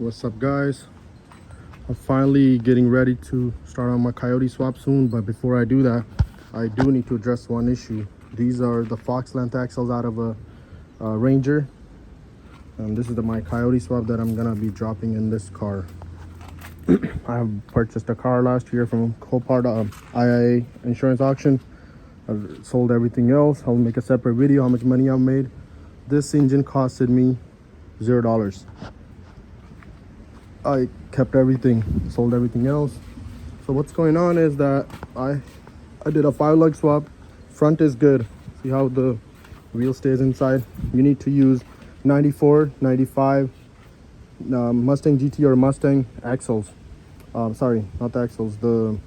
What's up, guys? I'm finally getting ready to start on my coyote swap soon, but before I do that, I do need to address one issue. These are the Fox length axles out of a Ranger, and this is my coyote swap that I'm gonna be dropping in this car. I have purchased a car last year from Copart IIA insurance auction. I've sold everything else. I'll make a separate video how much money I've made. This engine costed me $0. I kept everything, sold everything else. So what's going on is that I did a 5-lug swap. Front is good. See how the wheel stays inside? You need to use 94, 95 Mustang GT or Mustang axles. Sorry, not the axles, the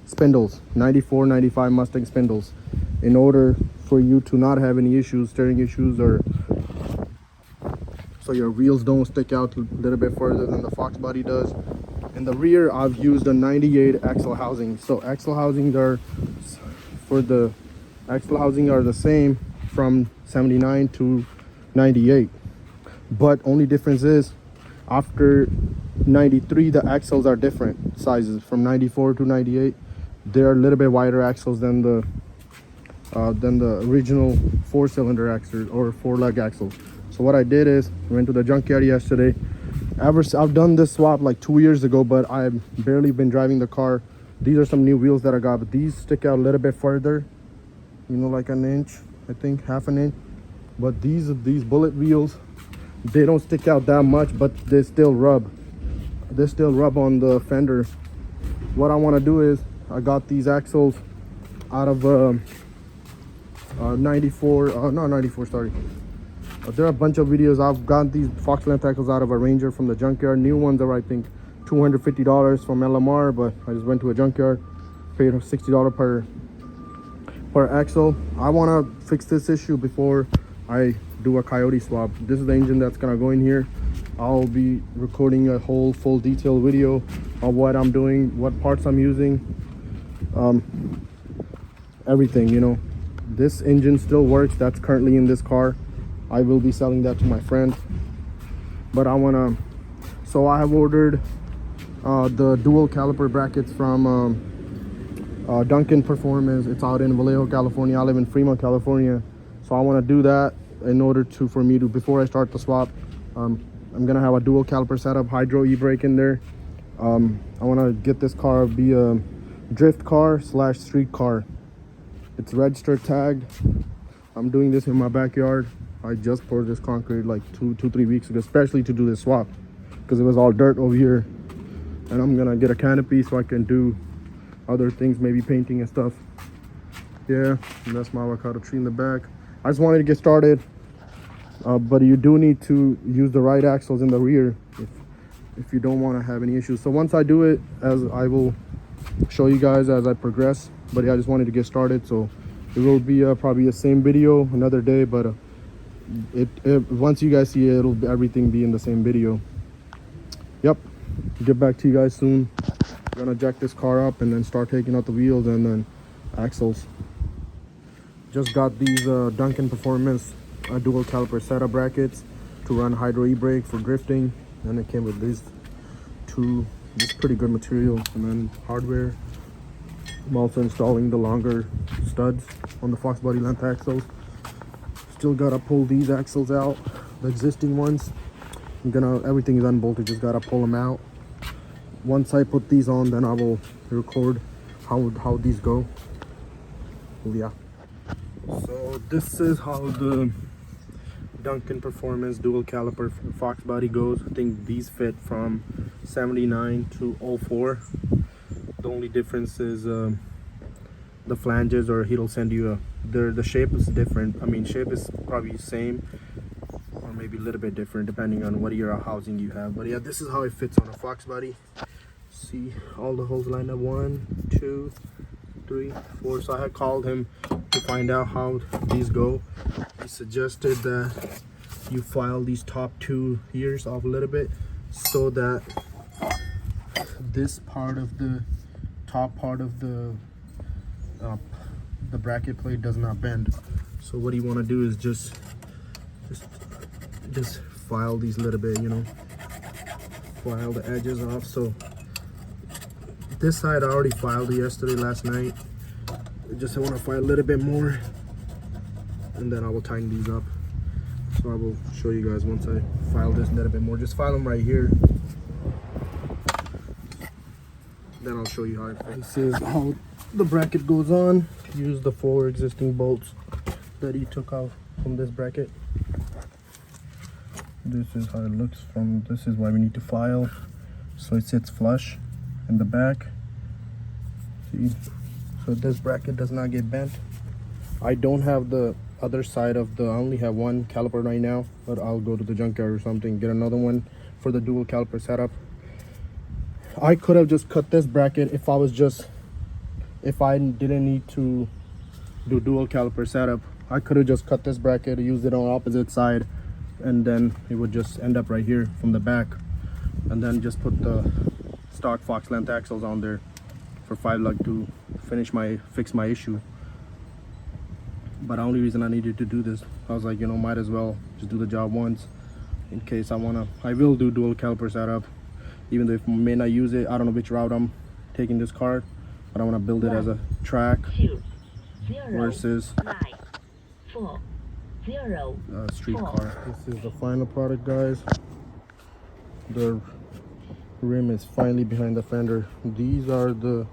spindles. 94, 95 Mustang spindles. In order for you to not have any issues, steering issues, or so your wheels don't stick out a little bit further than the Foxbody does. In the rear, I've used a 98 axle housing. So axle housings are the same from 79 to 98. But only difference is after 93, the axles are different sizes. From 94 to 98, they're a little bit wider axles than the original 4-cylinder axle or 4-lug axle. So what I did is went to the junkyard yesterday. I've done this swap like 2 years ago, but I've barely been driving the car. These are some new wheels that I got, but these stick out a little bit further, you know, like an inch, I think, half an inch. But these bullet wheels, they don't stick out that much, but they still rub. They still rub on the fender. What I want to do is I got these axles out of 94, not 94, sorry. There are a bunch of videos. I've got these Fox length axles out of a Ranger from the junkyard. New ones are, I think, $250 from LMR, but I just went to a junkyard, paid $60 per axle. I want to fix this issue before I do a coyote swap. This is the engine that's gonna go in here. I'll be recording a whole full detailed video of what I'm doing, what parts I'm using, everything, you know. This engine still works. That's currently in this car. I will be selling that to my friend, but so I have ordered the dual caliper brackets from Duncan Performance. It's out in Vallejo, California. I live in Fremont, California. So I want to do that in order for me to, before I start the swap, I'm gonna have a dual caliper setup, hydro e-brake in there. I want to get this car be a drift car / street car. It's registered, tagged. I'm doing this in my backyard. I just poured this concrete like 2-3 weeks ago, especially to do this swap, because it was all dirt over here. And I'm gonna get a canopy so I can do other things, maybe painting and stuff. Yeah, and that's my avocado tree in the back. I just wanted to get started, but you do need to use the right axles in the rear if you don't want to have any issues. So once I do it, as I will show you guys as I progress. But yeah, I just wanted to get started, so it will be probably the same video another day, but once you guys see it, everything be in the same video. Yep, get back to you guys soon. I'm gonna jack this car up and then start taking out the wheels and then axles. Just got these Duncan Performance dual caliper setup brackets to run hydro e-brake for drifting, and it came with these two. This pretty good material, and then hardware. I'm also installing the longer studs on the Foxbody length axles. Still gotta pull these axles out, the existing ones. Everything is unbolted, just gotta pull them out. Once I put these on, then I will record how these go. Well, yeah. So this is how the Duncan Performance dual caliper Foxbody goes. I think these fit from 79 to 04. The only difference is the flanges, or he'll send you the shape is different. I mean, shape is probably the same or maybe a little bit different depending on what your housing you have. But yeah, this is how it fits on a Foxbody. See all the holes lined up, 1, 2, 3, 4. So I had called him to find out how these go. He suggested that you file these top 2 ears off a little bit so that this part of the top part of the bracket plate does not bend. So what you want to do is just file these a little bit, you know, file the edges off. So this side I already filed yesterday, last night. Just I want to file a little bit more, and then I will tighten these up. So I will show you guys once I file this a little bit more. Just file them right here. Then I'll show you how this is how the bracket goes on. Use the 4 existing bolts that he took out from this bracket. This is how it looks from, this is why we need to file. So it sits flush in the back. See? So this bracket does not get bent. I don't have the other side of the, I only have one caliper right now, but I'll go to the junkyard or something, get another one for the dual caliper setup. I could have just cut this bracket if I didn't need to do dual caliper setup. I could have just cut this bracket, used it on opposite side, and then it would just end up right here from the back, and then just put the stock Fox length axles on there for 5 lug to fix my issue. But the only reason I needed to do this, I was like, you know, might as well just do the job once in case I will do dual caliper setup, even though I may not use it. I don't know which route I'm taking this car, but I want to build it as a track versus street car. This is the final product, guys. The rim is finally behind the fender. These are the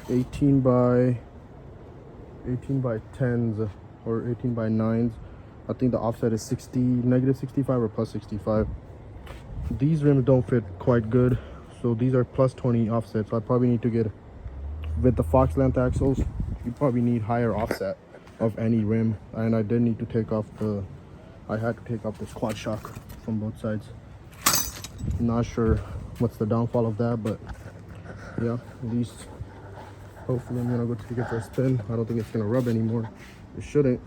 18 by 10s or 18 by 9s. I think the offset is negative 65 or plus 65. These rims don't fit quite good, so these are plus 20 offset. So I probably need to get, with the Fox length axles, you probably need higher offset of any rim. And I did need to take off I had to take off this quad shock from both sides. Not sure what's the downfall of that, but yeah, at least hopefully I'm gonna go take it for a spin. I don't think it's gonna rub anymore. It shouldn't.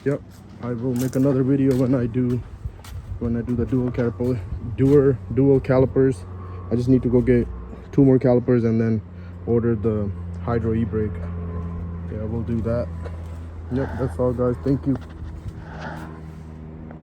Yep, I will make another video when I do the dual calipers. I just need to go get 2 more calipers and then order the hydro e-brake. Yeah, we'll do that. Yep, that's all, guys. Thank you.